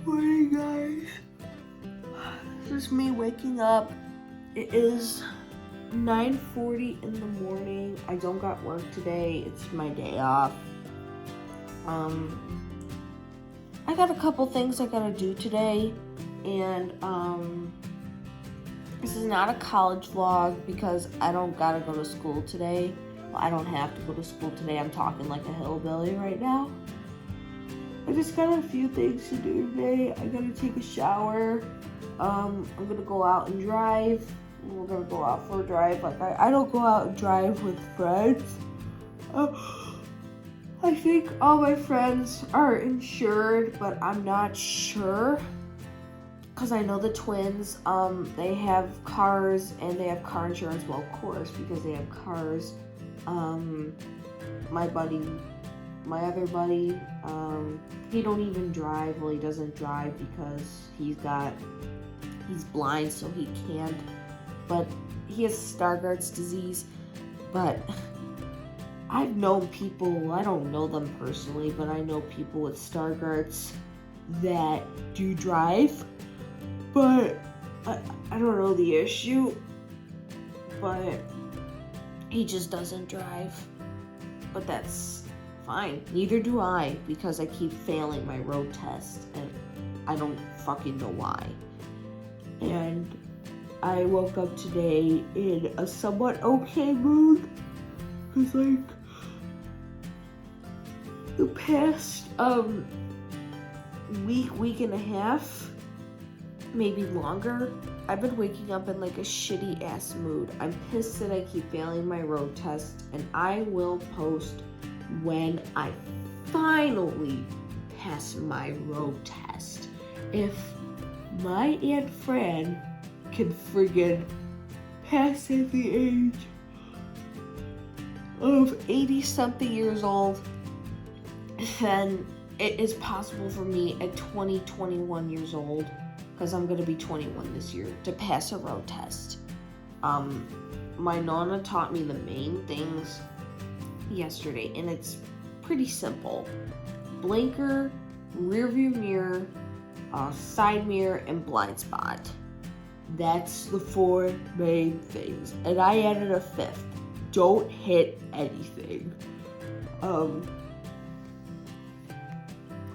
Morning, guys. This is me waking up. It is 9:40 in the morning. I don't got work today. It's my day off. I got a couple things I gotta do today, and this is not a college vlog because I don't gotta go to school today. Well, I don't have to go to school today. I'm talking like a hillbilly right now. I just got a few things to do today. I gotta take a shower. I'm gonna go out and drive. We're gonna go out for a drive. Like I don't go out and drive with friends. I think all my friends are insured, but I'm not sure. Cause I know the twins, they have cars and they have car insurance. Well, of course, because they have cars. My other buddy, he don't even drive. Well, he doesn't drive because he's blind, so he can't. But he has Stargardt's disease. But I've known people, I don't know them personally, but I know people with Stargardt's that do drive. But I don't know the issue. But he just doesn't drive. But that's fine. Neither do I, because I keep failing my road test and I don't fucking know why. And I woke up today in a somewhat okay mood. Cause like the past week and a half, maybe longer, I've been waking up in like a shitty ass mood. I'm pissed that I keep failing my road test, and I will post when I finally pass my road test. If my Aunt Fran can friggin' pass at the age of 80 something years old, then it is possible for me at 21 years old, because I'm gonna be 21 this year, to pass a road test. My nonna taught me the main things yesterday, and it's pretty simple. Blinker, rear view mirror, side mirror, and blind spot. That's the 4 main things. And I added a 5th. Don't hit anything.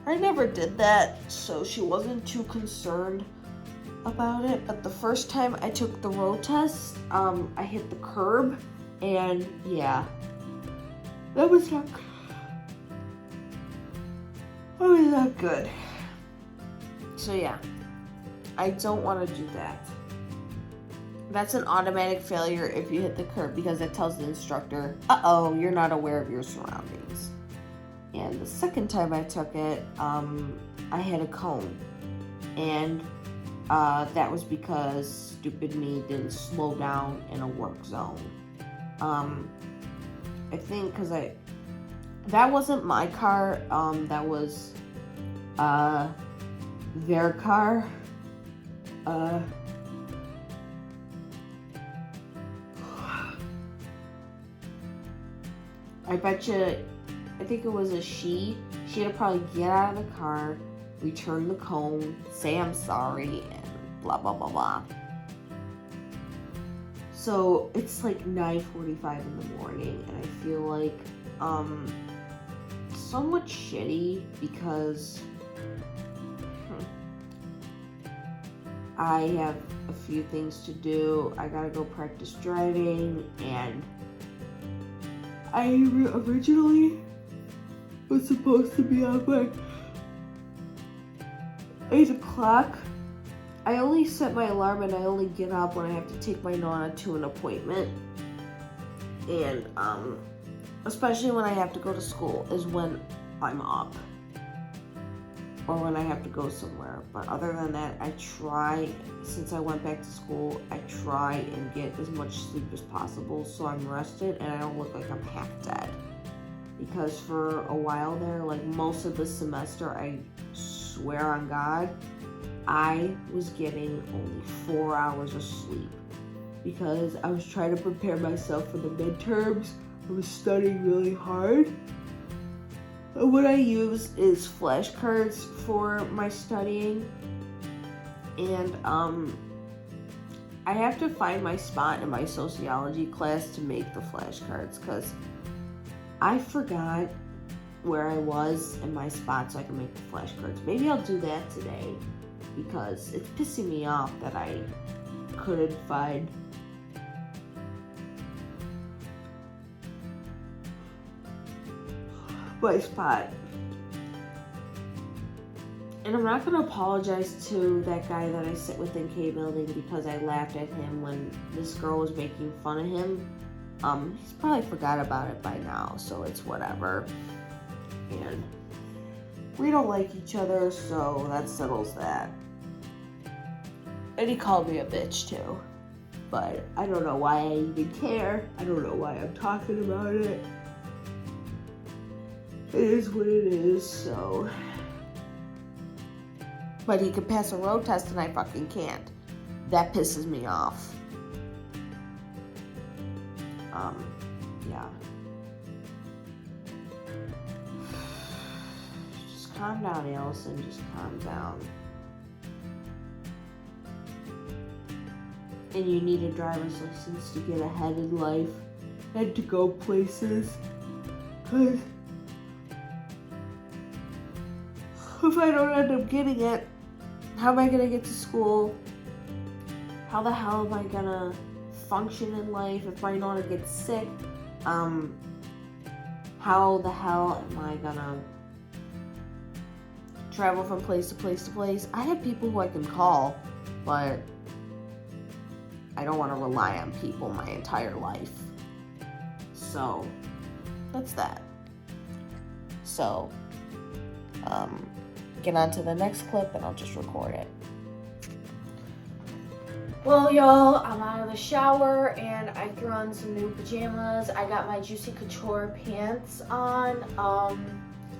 I never did that, so she wasn't too concerned about it. But the first time I took the road test, I hit the curb, and yeah, that was not good. So yeah, I don't want to do that. That's an automatic failure if you hit the curb, because it tells the instructor, uh-oh, you're not aware of your surroundings. And the second time I took it, I hit a cone. And that was because stupid me didn't slow down in a work zone. I think because that wasn't my car, that was their car. I bet you, I think it was a she. She had to probably get out of the car, return the cone, say I'm sorry, and blah, blah, blah, blah. So it's like 9:45 in the morning, and I feel like somewhat shitty because I have a few things to do. I gotta go practice driving, and I originally was supposed to be up like 8 o'clock. I only set my alarm and I only get up when I have to take my nonna to an appointment. And especially when I have to go to school is when I'm up. Or when I have to go somewhere. But other than that, I try, since I went back to school, I try and get as much sleep as possible so I'm rested and I don't look like I'm half dead. Because for a while there, like most of the semester, I swear on God, I was getting only 4 hours of sleep. Because I was trying to prepare myself for the midterms. I was studying really hard. What I use is flashcards for my studying, and I have to find my spot in my sociology class to make the flashcards because I forgot where I was in my spot so I can make the flashcards. Maybe I'll do that today because it's pissing me off that I couldn't find my spot. And I'm not going to apologize to that guy that I sit with in K building because I laughed at him when this girl was making fun of him. He's probably forgot about it by now, so it's whatever. And we don't like each other, so that settles that. And he called me a bitch too. But I don't know why I even care. I don't know why I'm talking about it. It is what it is, so. But he could pass a road test and I fucking can't. That pisses me off. Yeah. Just calm down, Alison. Just calm down. And you need a driver's license to get ahead in life and to go places. 'Cause if I don't end up getting it, how am I gonna get to school? How the hell am I gonna function in life if my daughter gets sick? How the hell am I gonna travel from place to place to place? I have people who I can call, but I don't want to rely on people my entire life. So, that's that. So, get on to the next clip and I'll just record it. Well, y'all, I'm out of the shower and I threw on some new pajamas. I got my Juicy Couture pants on.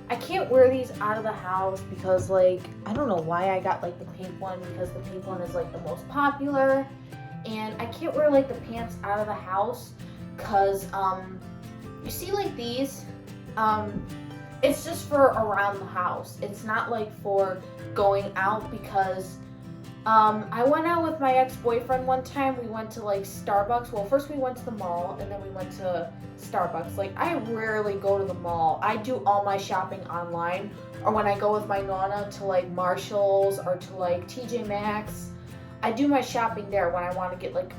I can't wear these out of the house because, like, I don't know why I got, like, the pink one because the pink one is, like, the most popular. And I can't wear, like, the pants out of the house because, you see, like, these, it's just for around the house. It's not, like, for going out because I went out with my ex-boyfriend one time. We went to, like, Starbucks. Well, first we went to the mall, and then we went to Starbucks. Like, I rarely go to the mall. I do all my shopping online, or when I go with my Nana to, like, Marshall's or to, like, TJ Maxx. I do my shopping there when I want to get, like,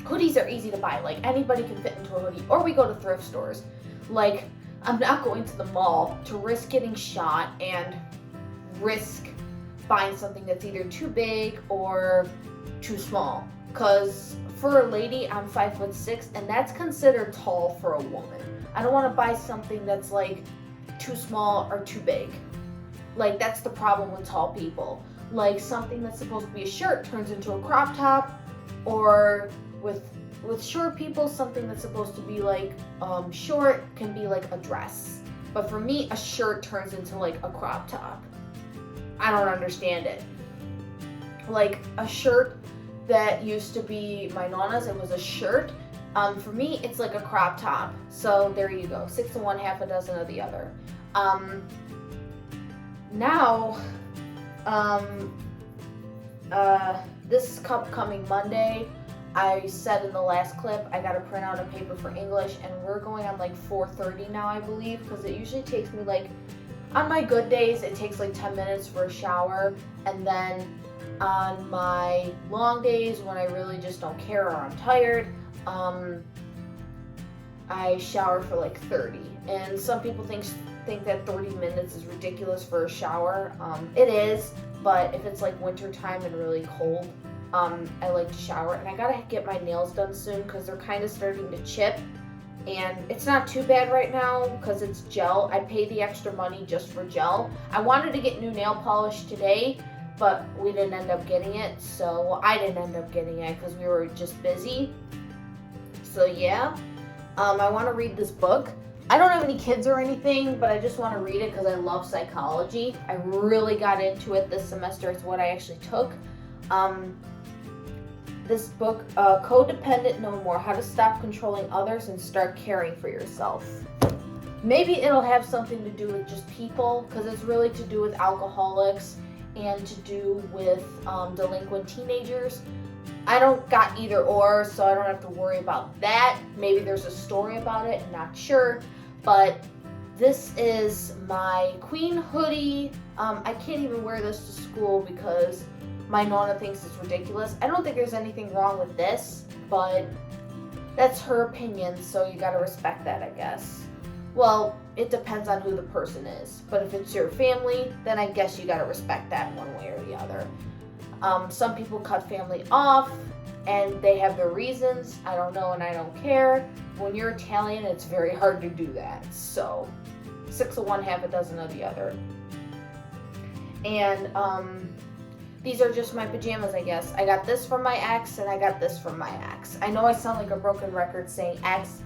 hoodies are easy to buy. Like, anybody can fit into a hoodie. Or we go to thrift stores. Like, I'm not going to the mall to risk getting shot and risk buying something that's either too big or too small. Because for a lady, I'm 5'6", and that's considered tall for a woman. I don't want to buy something that's like too small or too big. Like, that's the problem with tall people. Like, something that's supposed to be a shirt turns into a crop top, or with short people, something that's supposed to be like short can be like a dress. But for me, a shirt turns into like a crop top. I don't understand it. Like, a shirt that used to be my Nana's, it was a shirt. For me, it's like a crop top. So there you go, 6 of one, half a dozen of the other. Now, this coming Monday, I said in the last clip, I gotta print out a paper for English, and we're going on like 4:30 now, I believe, because it usually takes me like, on my good days, it takes like 10 minutes for a shower, and then on my long days when I really just don't care or I'm tired, I shower for like 30. And some people think that 30 minutes is ridiculous for a shower. It is, but if it's like winter time and really cold, I like to shower. And I gotta get my nails done soon because they're kind of starting to chip. And it's not too bad right now because it's gel. I paid the extra money just for gel. I wanted to get new nail polish today, but we didn't end up getting it. So, well, I didn't end up getting it because we were just busy. So yeah, I want to read this book. I don't have any kids or anything, but I just want to read it because I love psychology. I really got into it this semester. It's what I actually took. This book, Codependent No More, How to Stop Controlling Others and Start Caring for Yourself. maybe it'll have something to do with just people, because it's really to do with alcoholics and to do with delinquent teenagers. I don't got either or, so I don't have to worry about that. Maybe there's a story about it, I'm not sure. But this is my queen hoodie. I can't even wear this to school because my Nonna thinks it's ridiculous. I don't think there's anything wrong with this, but that's her opinion, so you gotta respect that, I guess. Well, it depends on who the person is. But if it's your family, then I guess you gotta respect that one way or the other. Some people cut family off, and they have their reasons. I don't know, and I don't care. When you're Italian, it's very hard to do that. So, 6 of one, half a dozen of the other. And these are just my pajamas, I guess. I got this from my ex, and I got this from my ex. I know I sound like a broken record saying ex.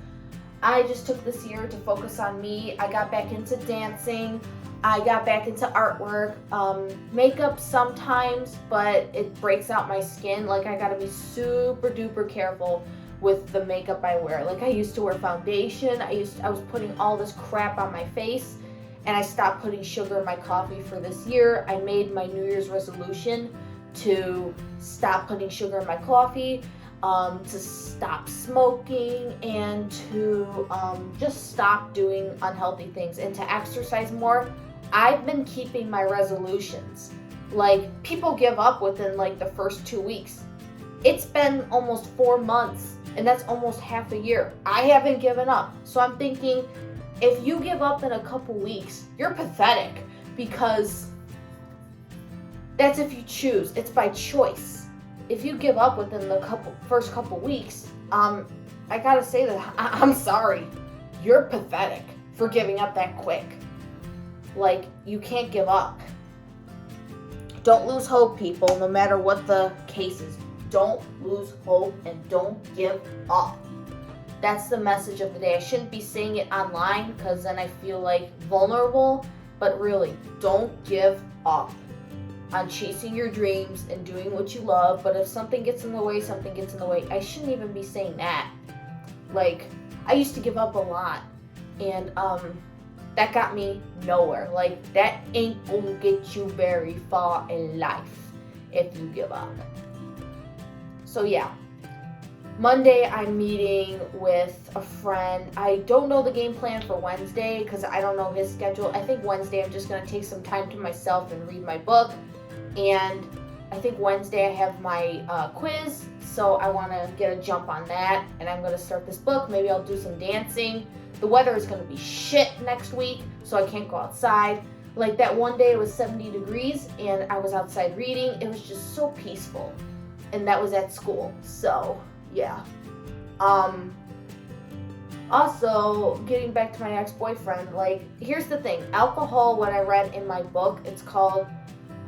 I just took this year to focus on me. I got back into dancing. I got back into artwork. Makeup sometimes, but it breaks out my skin. Like, I gotta be super duper careful with the makeup I wear. Like, I used to wear foundation. I was putting all this crap on my face, and I stopped putting sugar in my coffee for this year. I made my New Year's resolution to stop putting sugar in my coffee, to stop smoking, and to just stop doing unhealthy things, and to exercise more. I've been keeping my resolutions. Like, people give up within like the first 2 weeks. It's been almost 4 months, and that's almost half a year. I haven't given up. So I'm thinking, if you give up in a couple weeks, you're pathetic, because that's if you choose. It's by choice. If you give up within the first couple weeks, I gotta say that I'm sorry. You're pathetic for giving up that quick. Like, you can't give up. Don't lose hope, people, no matter what the case is. Don't lose hope and don't give up. That's the message of the day. I shouldn't be saying it online because then I feel like vulnerable, but really, don't give up on chasing your dreams and doing what you love. But if something gets in the way, something gets in the way. I shouldn't even be saying that. Like, I used to give up a lot, and that got me nowhere. Like, that ain't gonna get you very far in life if you give up. So yeah, Monday I'm meeting with a friend. I don't know the game plan for Wednesday because I don't know his schedule. I think Wednesday I'm just gonna take some time to myself and read my book. And I think Wednesday I have my quiz, so I want to get a jump on that, and I'm going to start this book. Maybe I'll do some dancing. The weather is going to be shit next week, so I can't go outside. Like, that one day it was 70 degrees, and I was outside reading. It was just so peaceful, and that was at school. So yeah. Also, getting back to my ex-boyfriend, like, here's the thing. Alcohol, what I read in my book, it's called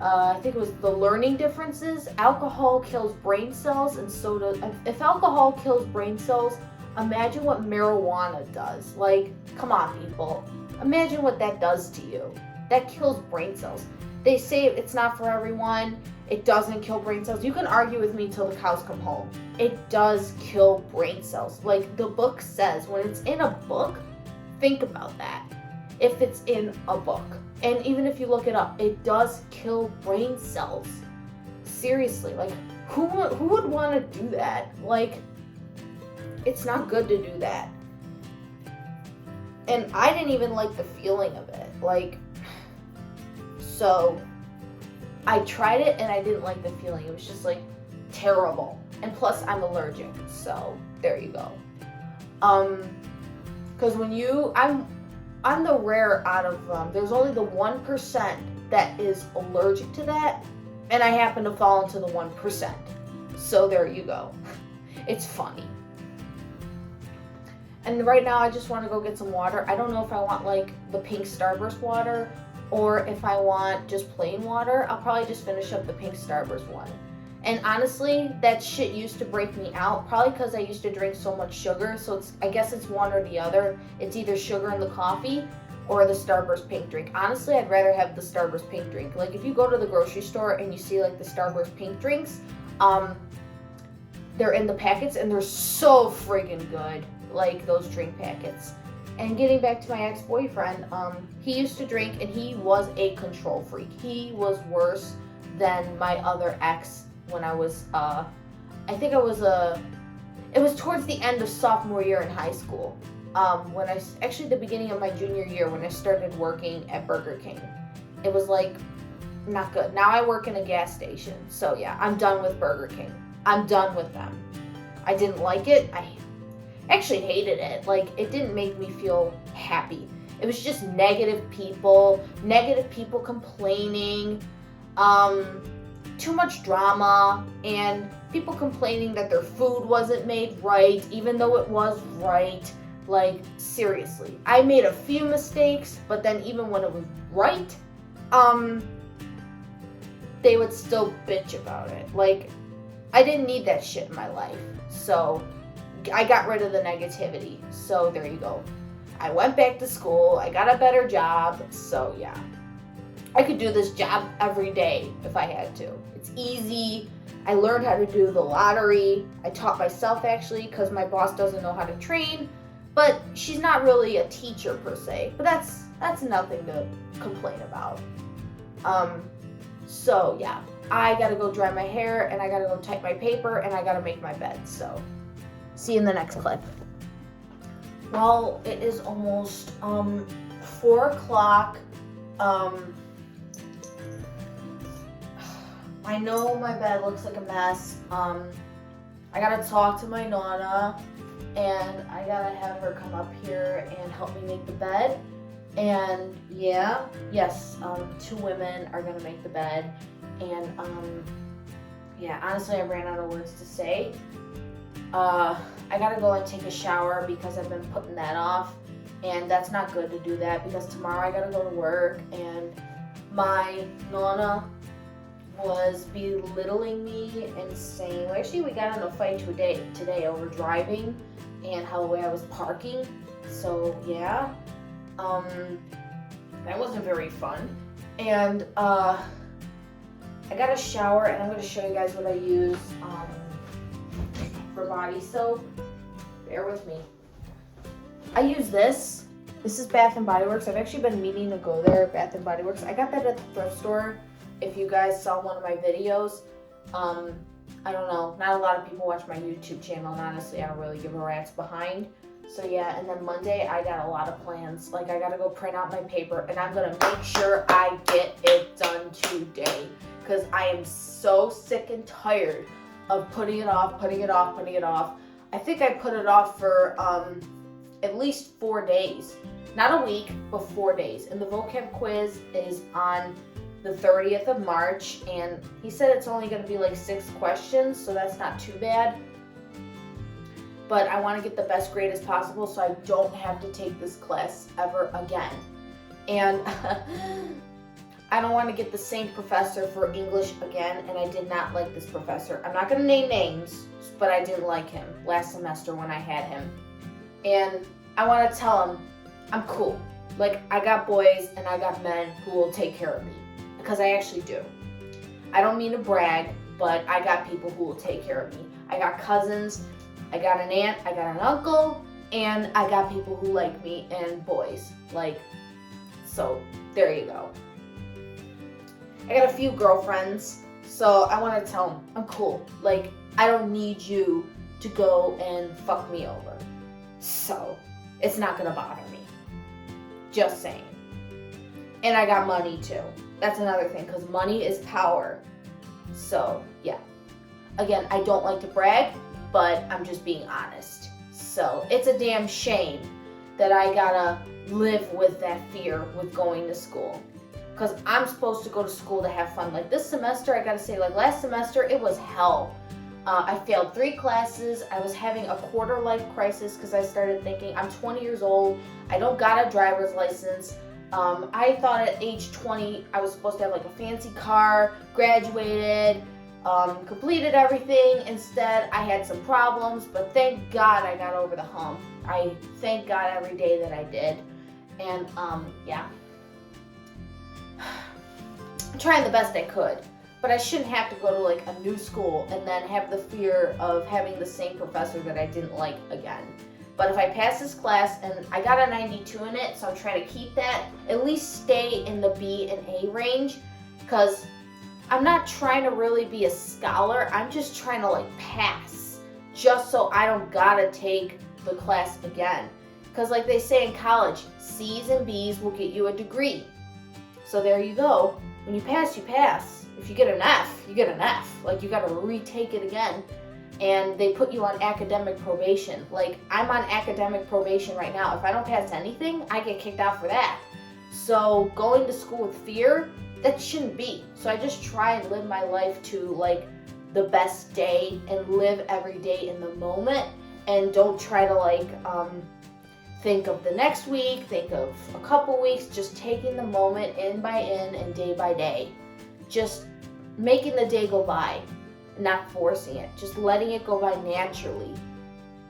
I think it was The Learning Differences. Alcohol kills brain cells, and so does. If alcohol kills brain cells, imagine what marijuana does. Like, come on, people. Imagine what that does to you. That kills brain cells. They say it's not for everyone. It doesn't kill brain cells. You can argue with me till the cows come home. It does kill brain cells. Like the book says, when it's in a book, think about that. If it's in a book. And even if you look it up, it does kill brain cells. Seriously, like, who would want to do that? Like, it's not good to do that. And I didn't even like the feeling of it. Like, so I tried it and I didn't like the feeling. It was just like terrible. And plus I'm allergic. So there you go. Cause when I'm the rare out of there's only the 1% that is allergic to that, and I happen to fall into the 1%. So there you go. It's funny. And right now I just want to go get some water. I don't know if I want like the pink Starburst water or if I want just plain water. I'll probably just finish up the pink Starburst one. And honestly, that shit used to break me out, probably because I used to drink so much sugar. So I guess it's one or the other. It's either sugar in the coffee or the Starburst pink drink. Honestly, I'd rather have the Starburst pink drink. Like, if you go to the grocery store and you see like the Starburst pink drinks, they're in the packets and they're so friggin' good. Like those drink packets. And getting back to my ex-boyfriend, he used to drink and he was a control freak. He was worse than my other ex when I was, it was towards the end of sophomore year in high school. Actually the beginning of my junior year when I started working at Burger King. It was like, not good. Now I work in a gas station. So yeah, I'm done with Burger King. I'm done with them. I didn't like it. I actually hated it. Like, it didn't make me feel happy. It was just negative people complaining, too much drama, and people complaining that their food wasn't made right, even though it was right. Like, seriously. I made a few mistakes, but then even when it was right, they would still bitch about it. Like, I didn't need that shit in my life. So, I got rid of the negativity. So, there you go. I went back to school. I got a better job. So, yeah. I could do this job every day if I had to. It's easy. I learned how to do the lottery. I taught myself, actually, because my boss doesn't know how to train. But she's not really a teacher, per se. But that's nothing to complain about. So, yeah. I gotta go dry my hair, and I gotta go type my paper, and I gotta make my bed. So, see you in the next clip. Well, it is almost 4 o'clock. I know my bed looks like a mess. I gotta talk to my Nana, and I gotta have her come up here and help me make the bed. And yes, 2 women are gonna make the bed. And honestly, I ran out of words to say. I gotta go and take a shower because I've been putting that off, and that's not good to do that because tomorrow I gotta go to work, and my Nana was belittling me and saying, well, actually we got in a fight today over driving and how the way I was parking. So yeah, that wasn't very fun. And I got a shower, and I'm going to show you guys what I use for body soap. Bear with me. I use this. This is Bath & Body Works. I've actually been meaning to go there, Bath & Body Works. I got that at the thrift store. If you guys saw one of my videos, I don't know. Not a lot of people watch my YouTube channel, and honestly, I don't really give a rat's behind. So yeah, and then Monday, I got a lot of plans. Like, I got to go print out my paper, and I'm going to make sure I get it done today. Because I am so sick and tired of putting it off. I think I put it off for at least 4 days. Not a week, but 4 days. And the vocab quiz is on the 30th of March. And he said it's only going to be like 6 questions, so that's not too bad. But I want to get the best grade as possible so I don't have to take this class ever again. And I don't want to get the same professor for English again, and I did not like this professor. I'm not going to name names, but I didn't like him last semester when I had him. And I want to tell him, I'm cool. Like, I got boys and I got men who will take care of me, because I actually do. I don't mean to brag, but I got people who will take care of me. I got cousins, I got an aunt, I got an uncle, and I got people who like me and boys. Like, so there you go. I got a few girlfriends, so I want to tell them, I'm cool. Like, I don't need you to go and fuck me over. So, it's not going to bother me. Just saying. And I got money, too. That's another thing, because money is power. So, yeah. Again, I don't like to brag, but I'm just being honest. So, it's a damn shame that I gotta live with that fear with going to school. Because I'm supposed to go to school to have fun. Like, this semester, I gotta say, like, last semester, it was hell. I failed 3 classes. I was having a quarter-life crisis because I started thinking, I'm 20 years old. I don't got a driver's license. I thought at age 20, I was supposed to have, like, a fancy car, graduated, completed everything. Instead, I had some problems, but thank God I got over the hump. I thank God every day that I did. And, yeah. I'm trying the best I could, but I shouldn't have to go to like a new school and then have the fear of having the same professor that I didn't like again. But if I pass this class, and I got a 92 in it, so I'm trying to keep that, at least stay in the B and A range, because I'm not trying to really be a scholar. I'm just trying to like pass, just so I don't gotta take the class again. Because like they say in college, C's and B's will get you a degree. So there you go. When you pass, you pass. If you get an F, you get an F. Like, you gotta retake it again. And they put you on academic probation. Like, I'm on academic probation right now. If I don't pass anything, I get kicked out for that. So going to school with fear, that shouldn't be. So I just try and live my life to like the best day and live every day in the moment, and don't try to like think of the next week, think of a couple weeks, just taking the moment in by in and day by day. Just making the day go by, not forcing it, just letting it go by naturally.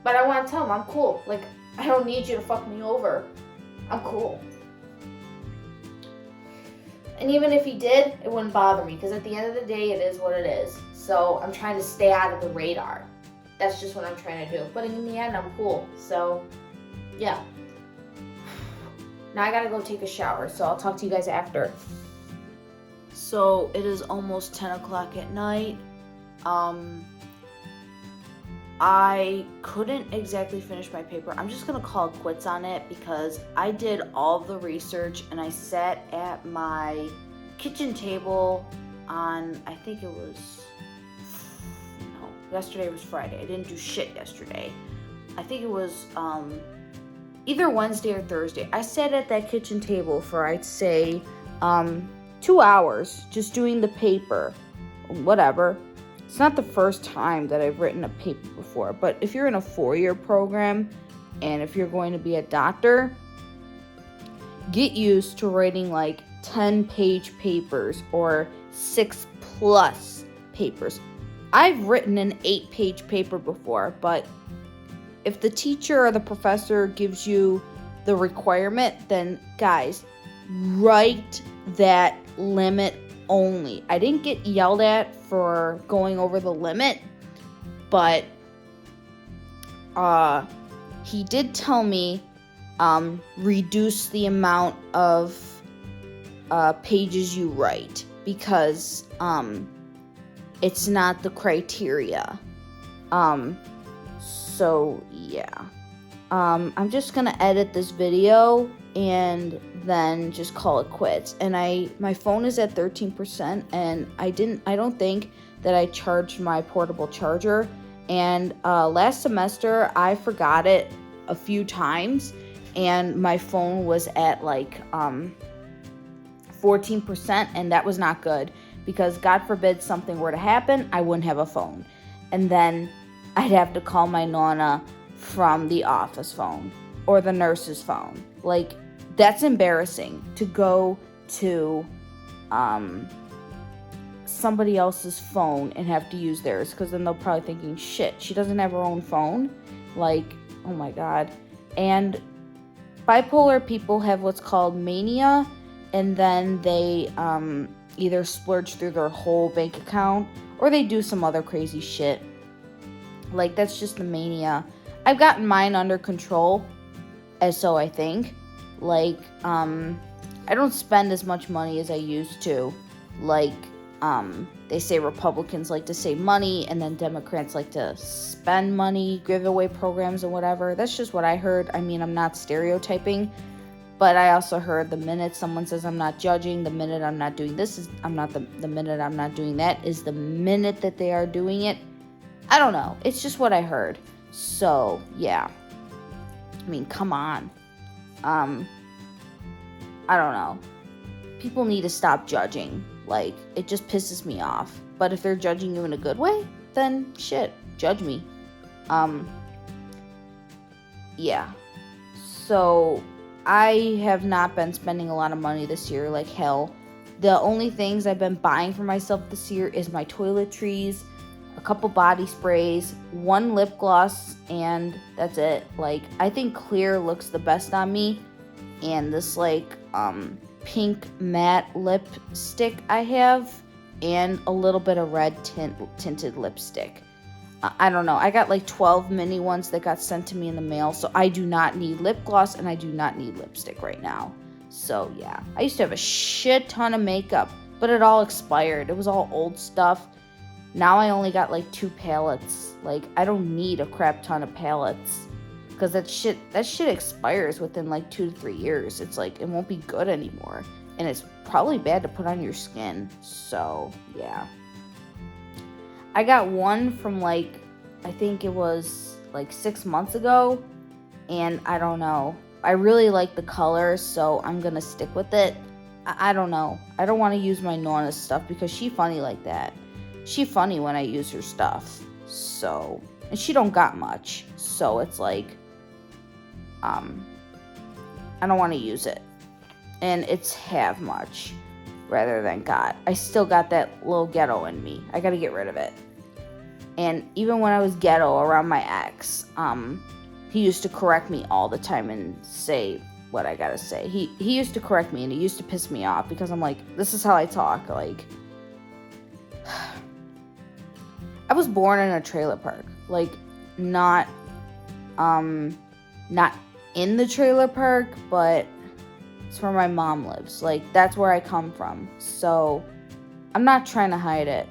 But I want to tell them I'm cool. Like, I don't need you to fuck me over. I'm cool. And even if he did, it wouldn't bother me, because at the end of the day, it is what it is. So I'm trying to stay out of the radar. That's just what I'm trying to do. But in the end, I'm cool. So, yeah. Now I gotta go take a shower, so I'll talk to you guys after. So it is almost 10 o'clock at night. I couldn't exactly finish my paper. I'm just gonna call it quits on it, because I did all the research and I sat at my kitchen table on, I think it was, no, yesterday was Friday. I didn't do shit yesterday. I think it was either Wednesday or Thursday. I sat at that kitchen table for, I'd say, 2 hours just doing the paper, whatever. It's not the first time that I've written a paper before, but if you're in a 4-year program and if you're going to be a doctor, get used to writing like 10-page papers or 6+ papers. I've written an 8-page paper before, but if the teacher or the professor gives you the requirement, then guys, write that limit only. I didn't get yelled at for going over the limit, but he did tell me reduce the amount of pages you write, because it's not the criteria. So yeah, I'm just gonna edit this video and then just call it quits. And my phone is at 13%, and I don't think that I charged my portable charger. And last semester I forgot it a few times, and my phone was at like 14%, and that was not good, because God forbid something were to happen, I wouldn't have a phone, and then I'd have to call my nonna from the office phone or the nurse's phone. Like, that's embarrassing to go to somebody else's phone and have to use theirs, because then they'll probably thinking, shit, she doesn't have her own phone. Like, oh my God. And bipolar people have what's called mania, and then they either splurge through their whole bank account or they do some other crazy shit. Like, that's just the mania. I've gotten mine under control, as so I think. Like, I don't spend as much money as I used to. Like, they say Republicans like to save money, and then Democrats like to spend money, giveaway programs and whatever. That's just what I heard. I mean, I'm not stereotyping, but I also heard the minute someone says I'm not judging, the minute I'm not doing this is, I'm not the minute I'm not doing that is the minute that they are doing it. I don't know. It's just what I heard. So, yeah. I mean, come on. I don't know. People need to stop judging. Like, it just pisses me off. But if they're judging you in a good way, then shit, judge me. Yeah. So, I have not been spending a lot of money this year like hell. The only things I've been buying for myself this year is my toiletries, a couple body sprays, one lip gloss, and that's it. Like, I think clear looks the best on me, and this like pink matte lipstick I have, and a little bit of red tinted lipstick. I don't know. I got like 12 mini ones that got sent to me in the mail. So I do not need lip gloss and I do not need lipstick right now. So yeah, I used to have a shit ton of makeup, but it all expired. It was all old stuff. Now I only got like 2 palettes. Like, I don't need a crap ton of palettes. Because that shit expires within like 2 to 3 years. It's like, it won't be good anymore. And it's probably bad to put on your skin. So, yeah. I got one from like, I think it was like 6 months ago. And I don't know. I really like the color, so I'm going to stick with it. I don't know. I don't want to use my Nana's stuff because she funny like that. She funny when I use her stuff. So, and she don't got much. So it's like, I don't want to use it. And it's have much rather than got. I still got that little ghetto in me. I got to get rid of it. And even when I was ghetto around my ex, he used to correct me all the time and say what I gotta say. He used to correct me and it used to piss me off because I'm like, this is how I talk. Like, I was born in a trailer park. Like, not in the trailer park, but it's where my mom lives. Like, that's where I come from. So, I'm not trying to hide it.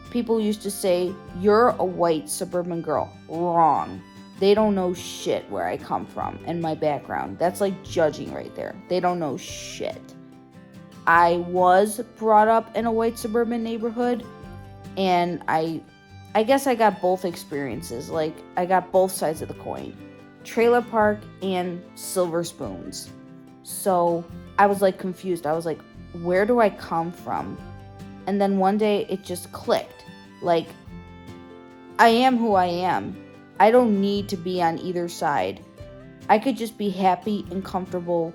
People used to say, you're a white suburban girl. Wrong. They don't know shit where I come from and my background. That's like judging right there. They don't know shit. I was brought up in a white suburban neighborhood, and I guess I got both experiences. Like, I got both sides of the coin. Trailer park and silver spoons. So I was like confused. I was like, where do I come from? And then one day it just clicked. Like, I am who I am. I don't need to be on either side. I could just be happy and comfortable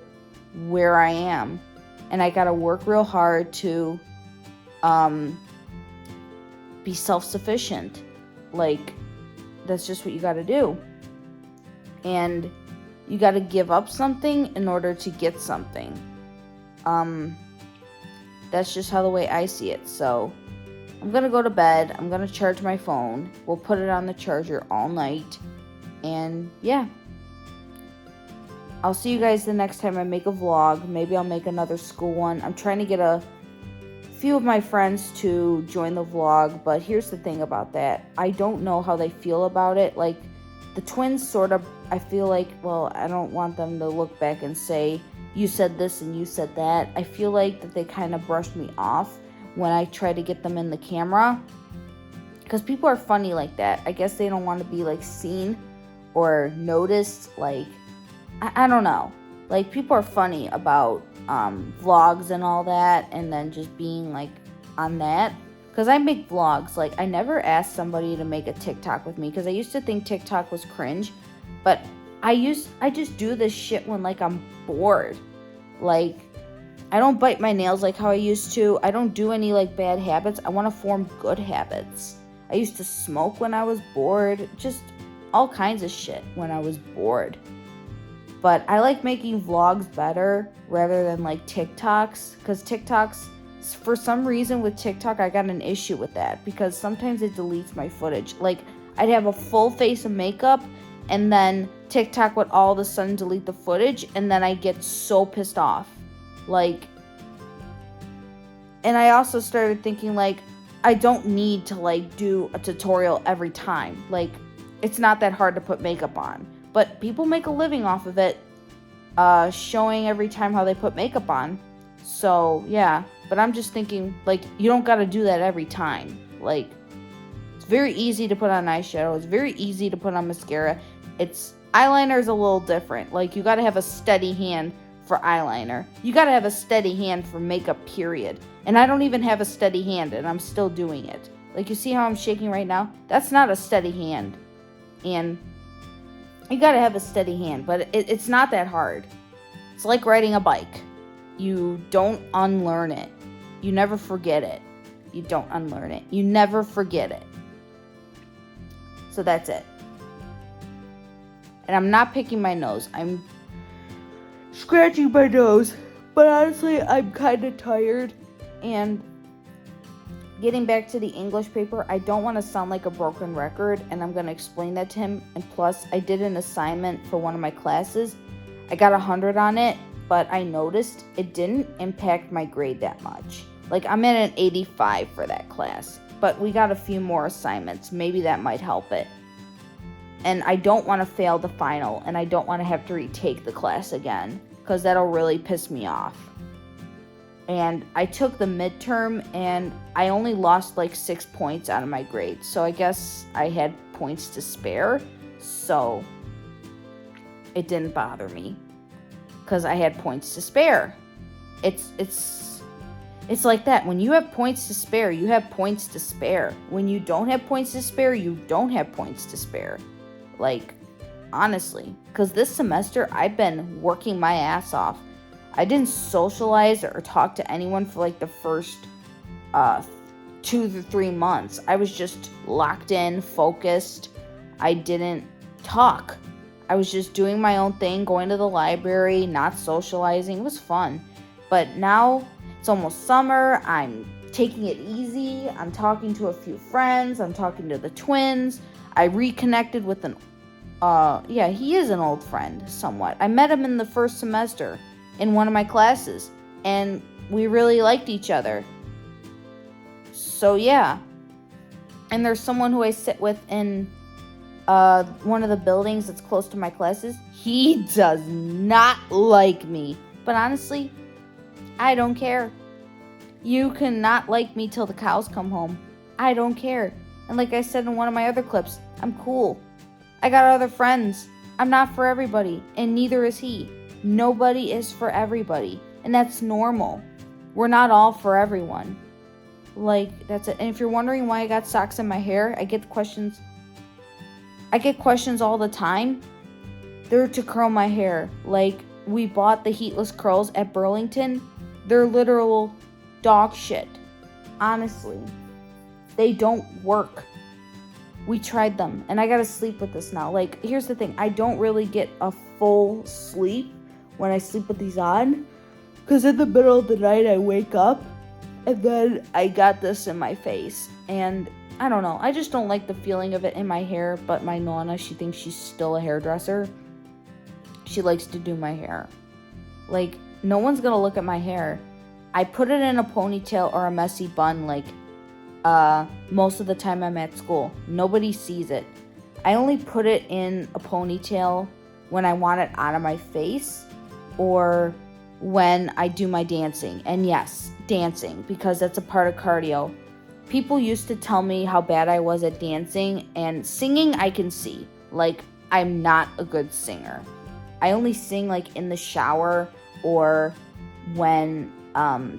where I am. And I gotta work real hard to be self-sufficient. Like, that's just what you gotta do. And you gotta give up something in order to get something. That's just how the way I see it. So I'm gonna go to bed. I'm gonna charge my phone. We'll put it on the charger all night. And yeah. I'll see you guys the next time I make a vlog. Maybe I'll make another school one. I'm trying to get a few of my friends to join the vlog, but here's the thing about that. I don't know how they feel about it. Like, the twins sort of, I feel like, well, I don't want them to look back and say, you said this and you said that. I feel like that they kind of brushed me off when I try to get them in the camera. Because people are funny like that. I guess they don't want to be, like, seen or noticed. Like, I don't know. Like, people are funny about vlogs and all that, and then just being, like, on that. Because I make vlogs. Like, I never asked somebody to make a TikTok with me, because I used to think TikTok was cringe. But I just do this shit when, like, I'm bored. Like, I don't bite my nails like how I used to. I don't do any, like, bad habits. I want to form good habits. I used to smoke when I was bored. Just all kinds of shit when I was bored. But I like making vlogs better rather than, like, TikToks. Because TikToks, for some reason with TikTok, I got an issue with that. Because sometimes it deletes my footage. Like, I'd have a full face of makeup, and then TikTok would all of a sudden delete the footage, and then I get so pissed off. Like, and I also started thinking, like, I don't need to, like, do a tutorial every time. Like, it's not that hard to put makeup on. But people make a living off of it, showing every time how they put makeup on. So, yeah. But I'm just thinking, like, you don't gotta do that every time. Like, it's very easy to put on eyeshadow. It's very easy to put on mascara. Eyeliner is a little different. Like, you gotta have a steady hand for eyeliner. You gotta have a steady hand for makeup, period. And I don't even have a steady hand, and I'm still doing it. Like, you see how I'm shaking right now? That's not a steady hand. And you gotta have a steady hand, but it's not that hard. It's like riding a bike. You don't unlearn it. You never forget it. You don't unlearn it. You never forget it. So that's it. And I'm not picking my nose. I'm scratching my nose. But honestly, I'm kind of tired. And getting back to the English paper, I don't want to sound like a broken record, and I'm going to explain that to him. And plus, I did an assignment for one of my classes. I got 100 on it, but I noticed it didn't impact my grade that much. Like, I'm at an 85 for that class, but we got a few more assignments. Maybe that might help it. And I don't want to fail the final, and I don't want to have to retake the class again, because that'll really piss me off. And I took the midterm, and I only lost like 6 points out of my grade. So I guess I had points to spare. So it didn't bother me because I had points to spare. It's like that. When you have points to spare, you have points to spare. When you don't have points to spare, you don't have points to spare. Like, honestly. Because this semester, I've been working my ass off. I didn't socialize or talk to anyone for like the first 2 to 3 months. I was just locked in, focused. I didn't talk. I was just doing my own thing, going to the library, not socializing. It was fun. But now it's almost summer. I'm taking it easy. I'm talking to a few friends. I'm talking to the twins. I reconnected with he is an old friend somewhat. I met him in the first semester in one of my classes, and we really liked each other. So yeah. And there's someone who I sit with in one of the buildings that's close to my classes. He does not like me. But honestly, I don't care. You cannot like me till the cows come home. I don't care. And like I said in one of my other clips, I'm cool. I got other friends. I'm not for everybody, and neither is he. Nobody is for everybody, and that's normal. We're not all for everyone. Like, that's it. And if you're wondering why I got socks in my hair, I get questions all the time. They're to curl my hair. Like, we bought the heatless curls at Burlington. They're literal dog shit. Honestly. They don't work. We tried them, and I gotta sleep with this now. Like, here's the thing. I don't really get a full sleep when I sleep with these on, because in the middle of the night I wake up and then I got this in my face, and I don't know, I just don't like the feeling of it in my hair. But my nonna, she thinks she's still a hairdresser. She likes to do my hair. Like, no one's gonna look at my hair. I put it in a ponytail or a messy bun like most of the time I'm at school. Nobody sees it. I only put it in a ponytail when I want it out of my face, or when I do my dancing. And yes, dancing, because that's a part of cardio. People used to tell me how bad I was at dancing, and singing I can see. Like, I'm not a good singer. I only sing like in the shower or when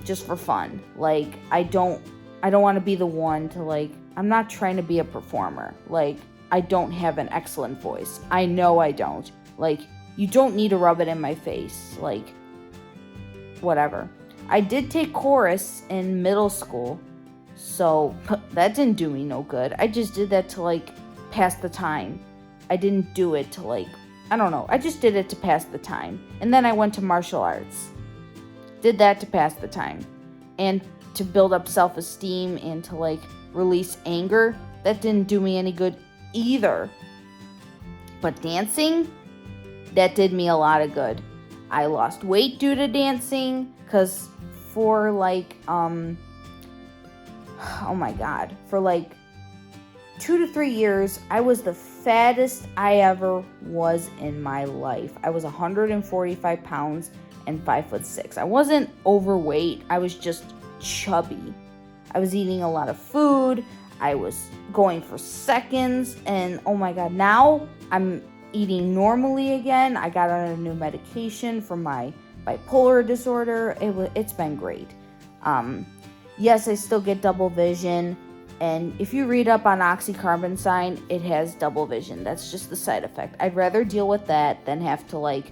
just for fun. Like, I don't want to be the one to, like, I'm not trying to be a performer. Like, I don't have an excellent voice. I know I don't. Like, you don't need to rub it in my face. Like, whatever. I did take chorus in middle school, so that didn't do me no good. I just did that to, like, pass the time. I didn't do it to, like, I don't know. I just did it to pass the time. And then I went to martial arts. Did that to pass the time. And to build up self-esteem and to, like, release anger. That didn't do me any good either. But dancing, that did me a lot of good. I lost weight due to dancing, because for like, oh my god, for like 2 to 3 years, I was the fattest I ever was in my life. I was 145 pounds and 5'6". I wasn't overweight. I was just chubby. I was eating a lot of food. I was going for seconds, and oh my god, now I'm eating normally again. I got on a new medication for my bipolar disorder. It's been great. Yes, I still get double vision, and if you read up on oxycarbazepine, it has double vision. That's just the side effect. I'd rather deal with that than have to, like,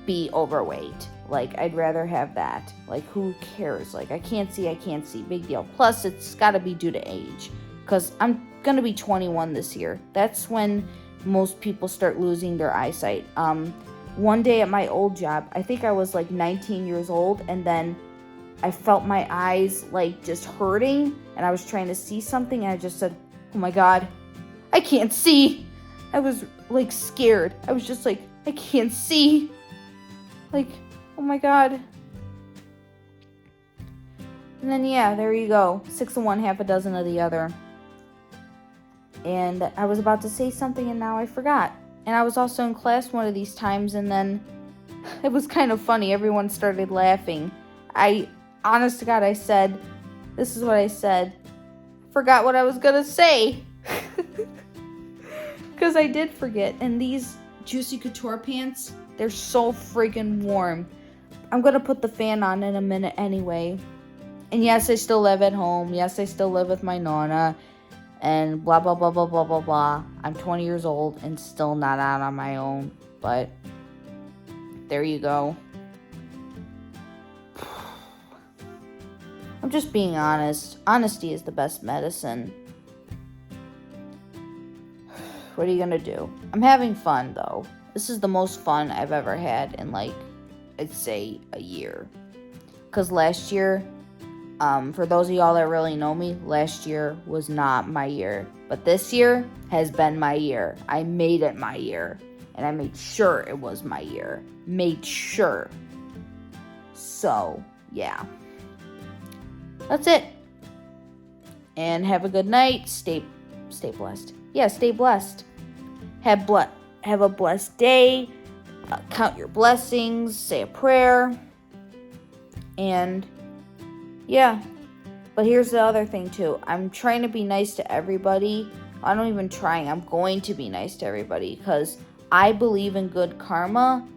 be overweight. Like, I'd rather have that. Like, who cares? Like, I can't see, big deal. Plus, it's gotta be due to age, because I'm gonna be 21 this year. That's when most people start losing their eyesight. One day at my old job, I think I was like 19 years old, and then I felt my eyes like just hurting, and I was trying to see something, and I just said, oh my God, I can't see. I was like scared. I was just like, I can't see. Like, oh my God. And then, yeah, there you go. 6 of one, half a dozen of the other. And I was about to say something, and now I forgot. And I was also in class one of these times, and then it was kind of funny. Everyone started laughing. Honest to God, I said, this is what I said. Forgot what I was going to say. Because I did forget. And these Juicy Couture pants, they're so freaking warm. I'm going to put the fan on in a minute anyway. And yes, I still live at home. Yes, I still live with my Nonna. And blah, blah, blah, blah, blah, blah, blah. I'm 20 years old and still not out on my own. But there you go. I'm just being honest. Honesty is the best medicine. What are you gonna do? I'm having fun, though. This is the most fun I've ever had in, like, I'd say a year. Because last year, for those of y'all that really know me, last year was not my year. But this year has been my year. I made it my year. And I made sure it was my year. Made sure. So, yeah. That's it. And have a good night. Stay blessed. Yeah, stay blessed. Have a blessed day. Count your blessings. Say a prayer. And yeah. But here's the other thing too. I'm trying to be nice to everybody. I'm not even trying. I'm going to be nice to everybody because I believe in good karma.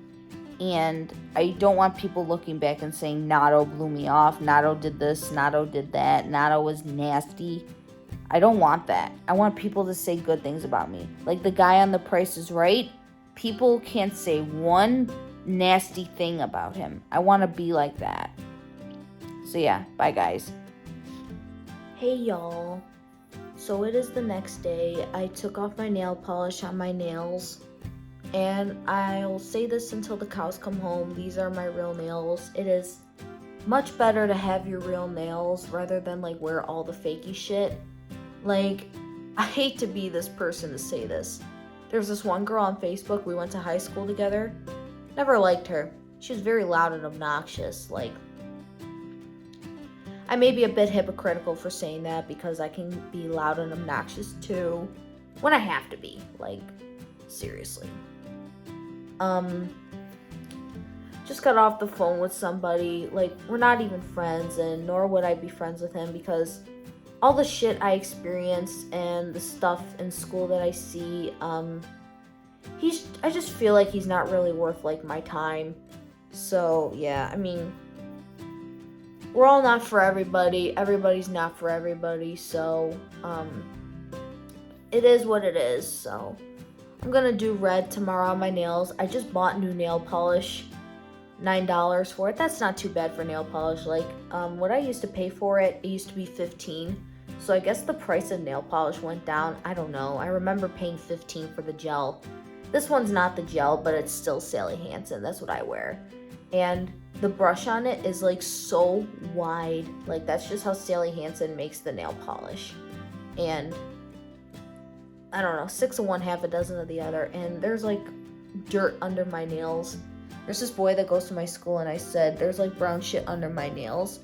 And I don't want people looking back and saying, Nato blew me off, Nato did this, Nato did that, Nato was nasty. I don't want that. I want people to say good things about me. Like the guy on The Price is Right, people can't say one nasty thing about him. I want to be like that. So yeah, bye guys. Hey y'all. So it is the next day. I took off my nail polish on my nails. And I'll say this until the cows come home. These are my real nails. It is much better to have your real nails rather than like wear all the fakey shit. Like, I hate to be this person to say this. There's this one girl on Facebook. We went to high school together. Never liked her. She was very loud and obnoxious. Like, I may be a bit hypocritical for saying that because I can be loud and obnoxious too. When I have to be. Like, seriously. Just got off the phone with somebody, like, we're not even friends, and nor would I be friends with him because all the shit I experienced and the stuff in school that I see, I just feel like he's not really worth, like, my time. So, yeah, I mean, we're all not for everybody, everybody's not for everybody, so, it is what it is, so I'm gonna do red tomorrow on my nails. I just bought new nail polish, $9 for it. That's not too bad for nail polish. Like, what I used to pay for it, it used to be $15. So I guess the price of nail polish went down. I don't know. I remember paying $15 for the gel. This one's not the gel, but it's still Sally Hansen. That's what I wear. And the brush on it is like so wide. Like, that's just how Sally Hansen makes the nail polish. And I don't know, 6 of one, half a dozen of the other, and there's like dirt under my nails. There's this boy that goes to my school, and I said, there's like brown shit under my nails,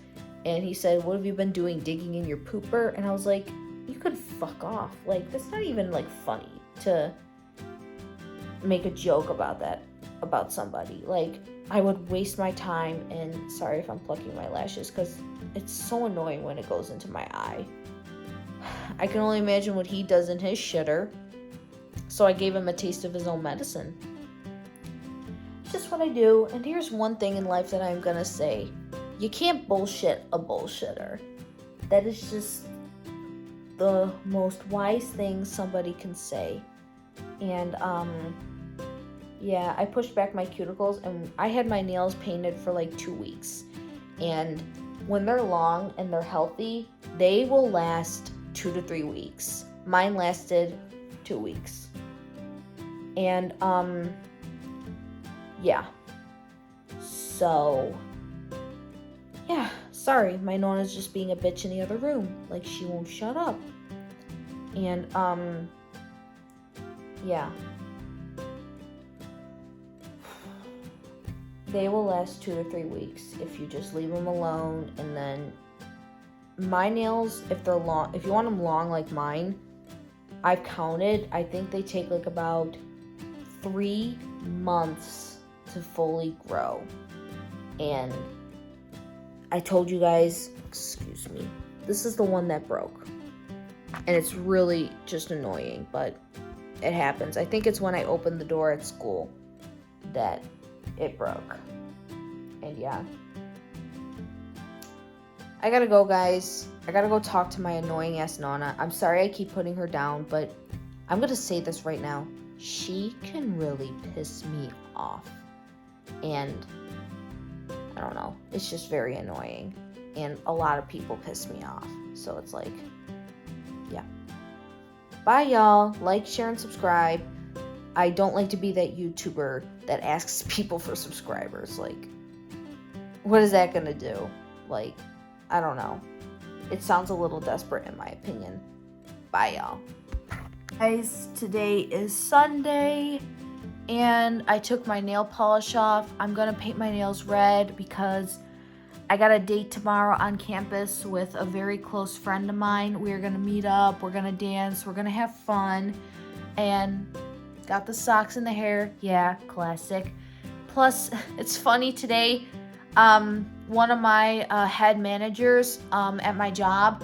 and he said, what have you been doing, digging in your pooper? And I was like, you could fuck off. Like, that's not even like funny to make a joke about that, about somebody. Like, I would waste my time, and sorry if I'm plucking my lashes, because it's so annoying when it goes into my eye. I can only imagine what he does in his shitter. So I gave him a taste of his own medicine. It's just what I do. And here's one thing in life that I'm gonna say. You can't bullshit a bullshitter. That is just the most wise thing somebody can say. And, yeah, I pushed back my cuticles, and I had my nails painted for like 2 weeks. And when they're long and they're healthy, they will last 2 to 3 weeks. Mine lasted 2 weeks. And, yeah. So, yeah. sorry, my Nona's just being a bitch in the other room. Like, she won't shut up. And, yeah. They will last 2 to 3 weeks if you just leave them alone. And then my nails, if they're long, if you want them long like mine, I've counted, I think they take like about 3 months to fully grow. And I told you guys, excuse me, this is the one that broke. And it's really just annoying, but it happens. I think it's when I opened the door at school that it broke. And yeah. I gotta go, guys. I gotta go talk to my annoying ass Nana. I'm sorry I keep putting her down, but I'm gonna say this right now. She can really piss me off. And I don't know. It's just very annoying. And a lot of people piss me off. So it's like, yeah. Bye, y'all. Like, share, and subscribe. I don't like to be that YouTuber that asks people for subscribers. Like, what is that gonna do? Like, I don't know. It sounds a little desperate in my opinion. Bye, y'all. Guys, today is Sunday, and I took my nail polish off. I'm gonna paint my nails red because I got a date tomorrow on campus with a very close friend of mine. We're gonna meet up, we're gonna dance, we're gonna have fun, and got the socks and the hair. Yeah, classic. Plus, it's funny today, one of my head managers at my job,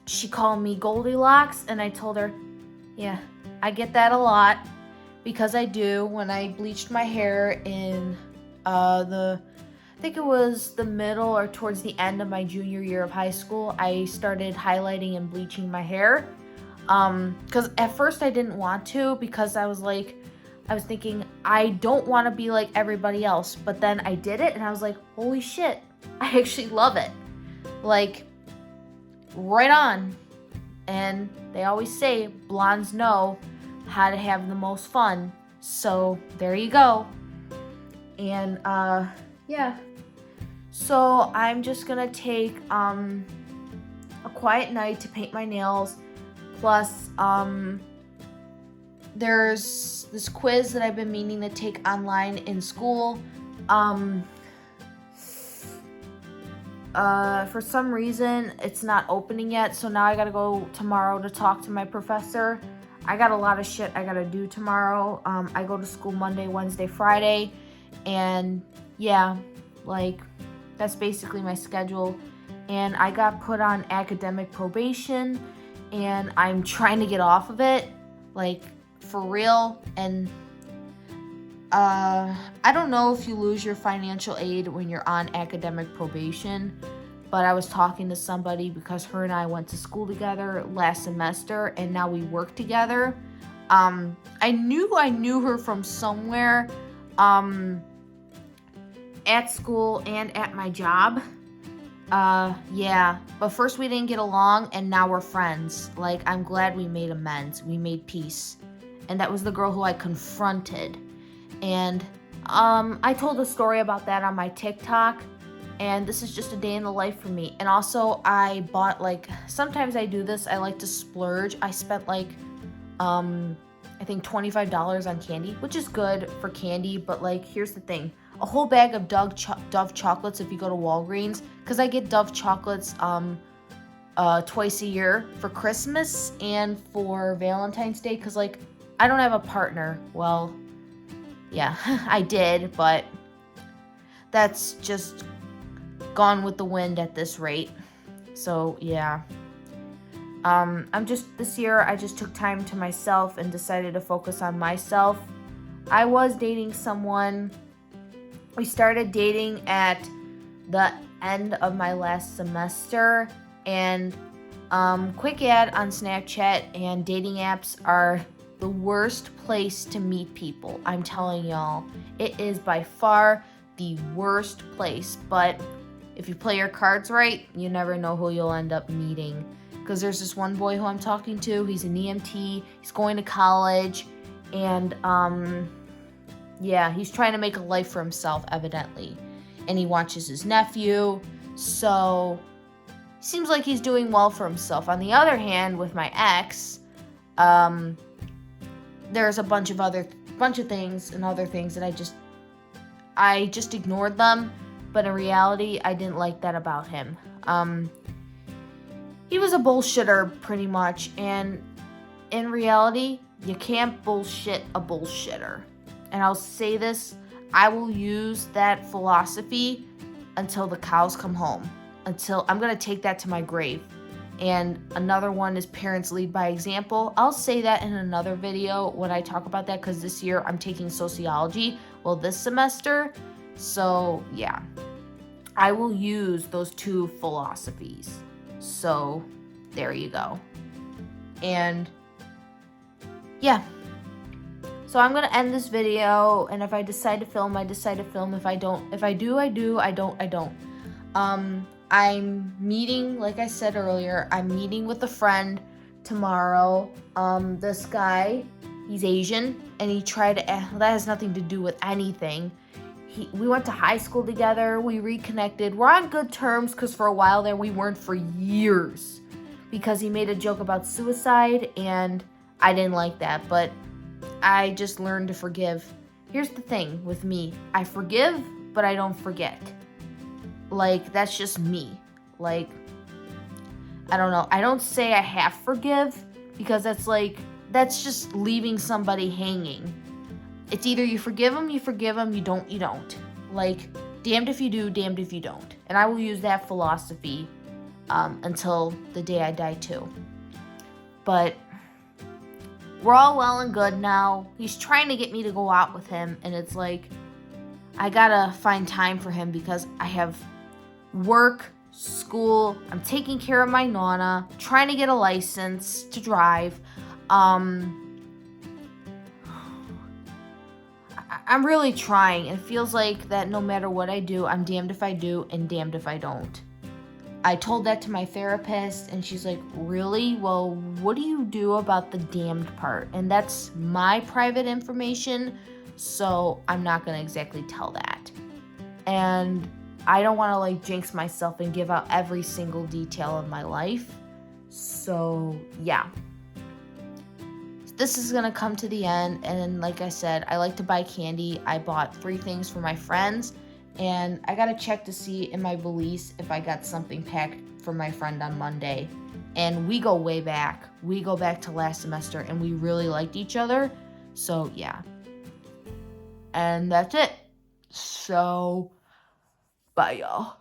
she called me Goldilocks, and I told her, yeah, I get that a lot, because I do. When I bleached my hair in I think it was the middle or towards the end of my junior year of high school, I started highlighting and bleaching my hair. Because at first I didn't want to, because I was thinking, I don't want to be like everybody else. But then I did it, and I was like, holy shit, I actually love it. Like, right on. And they always say blondes know how to have the most fun. So there you go. And yeah. So I'm just gonna take a quiet night to paint my nails. Plus, there's this quiz that I've been meaning to take online in school. For some reason, it's not opening yet, so now I gotta go tomorrow to talk to my professor. I got a lot of shit I gotta do tomorrow. I go to school Monday, Wednesday, Friday, and yeah, like, that's basically my schedule. And I got put on academic probation, and I'm trying to get off of it, like, for real. And I don't know if you lose your financial aid when you're on academic probation, but I was talking to somebody because her and I went to school together last semester, and now we work together. I knew her from somewhere, at school and at my job. Yeah, but first we didn't get along, and now we're friends. Like, I'm glad we made amends. We made peace. And that was the girl who I confronted. And I told a story about that on my TikTok, and this is just a day in the life for me. And also, I bought, like, sometimes I do this, I like to splurge. I spent like I think $25 on candy, which is good for candy, but like, here's the thing. A whole bag of Dove chocolates if you go to Walgreens, because I get Dove chocolates twice a year for Christmas and for Valentine's Day, because like, I don't have a partner. Well, yeah, I did, but that's just gone with the wind at this rate. So yeah, this year I just took time to myself and decided to focus on myself. I was dating someone. We started dating at the end of my last semester, and quick ad on Snapchat and dating apps are the worst place to meet people. I'm telling y'all, it is by far the worst place. But if you play your cards right, you never know who you'll end up meeting. Because there's this one boy who I'm talking to. He's an EMT. He's going to college, and yeah, he's trying to make a life for himself, evidently. and he watches his nephew. So seems like he's doing well for himself. On the other hand, with my ex, there's a bunch of things and other things that I just ignored them. But in reality, I didn't like that about him. He was a bullshitter pretty much, and in reality, you can't bullshit a bullshitter. And I'll say this, I will use that philosophy until the cows come home. Until I'm going to take that to my grave. And another one is parents lead by example. I'll say that in another video when I talk about that, because this year I'm taking sociology, well, this semester. So yeah, I will use those two philosophies. So there you go. And yeah, so I'm gonna end this video, and if I decide to film, I decide to film. If I do, I do. I don't. I'm meeting, like I said earlier, I'm meeting with a friend tomorrow. This guy, he's Asian, and he tried to, that has nothing to do with anything. We went to high school together, we reconnected. We're on good terms, because for a while there, we weren't for years. Because he made a joke about suicide, and I didn't like that, but I just learned to forgive. Here's the thing with me, I forgive, but I don't forget. Like, that's just me. Like, I don't know. I don't say I have forgive, because that's just leaving somebody hanging. It's either you forgive them, you don't. Like, damned if you do, damned if you don't. And I will use that philosophy until the day I die too. But we're all well and good now. He's trying to get me to go out with him, and it's like, I gotta find time for him because I have work, school, I'm taking care of my Nana, trying to get a license to drive. I'm really trying. It feels like that no matter what I do, I'm damned if I do and damned if I don't. I told that to my therapist, and she's like, really? Well, what do you do about the damned part? And that's my private information, so I'm not going to exactly tell that. And I don't want to like jinx myself and give out every single detail of my life. So yeah. This is going to come to the end, and like I said, I like to buy candy. I bought 3 things for my friends, and I got to check to see in my valise if I got something packed for my friend on Monday. And we go way back. We go back to last semester, and we really liked each other. So yeah. And that's it. So bye, y'all.